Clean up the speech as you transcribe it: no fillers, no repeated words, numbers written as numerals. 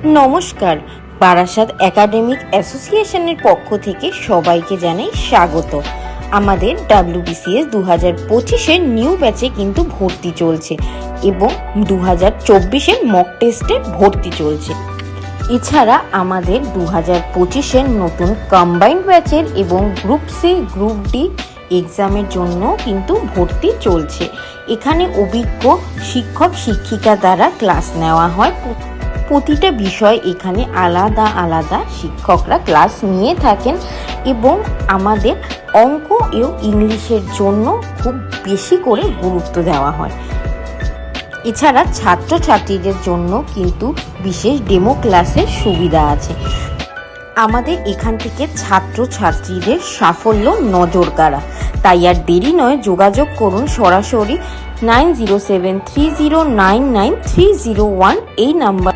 নমস্কার। বারাসাত একাডেমিক অ্যাসোসিয়েশনের পক্ষ থেকে সবাইকে জানাই স্বাগত। আমাদের WBCS 2025-এর নিউ ব্যাচে কিন্তু ভর্তি চলছে এবং 2024-এর মক টেস্টে ভর্তি চলছে। এছাড়া আমাদের 2025-এর নতুন কম্বাইন্ড ব্যাচের এবং গ্রুপ সি গ্রুপ ডি এক্সামের জন্য কিন্তু ভর্তি চলছে। এখানে অভিজ্ঞ শিক্ষক শিক্ষিকা দ্বারা ক্লাস নেওয়া হয়। প্রতিটা বিষয় এখানে আলাদা আলাদা শিক্ষকরা ক্লাস নিয়ে থাকেন এবং আমাদের অঙ্ক ও ইংলিশের জন্য খুব বেশি করে গুরুত্ব দেওয়া হয়। এছাড়া ছাত্রছাত্রীদের জন্য কিন্তু বিশেষ ডেমো ক্লাসের সুবিধা আছে। আমাদের এখান থেকে ছাত্রছাত্রীদের সাফল্য নজর কাড়া। তাই আর দেরি নয়, যোগাযোগ করুন সরাসরি 9073099301 এই নাম্বার।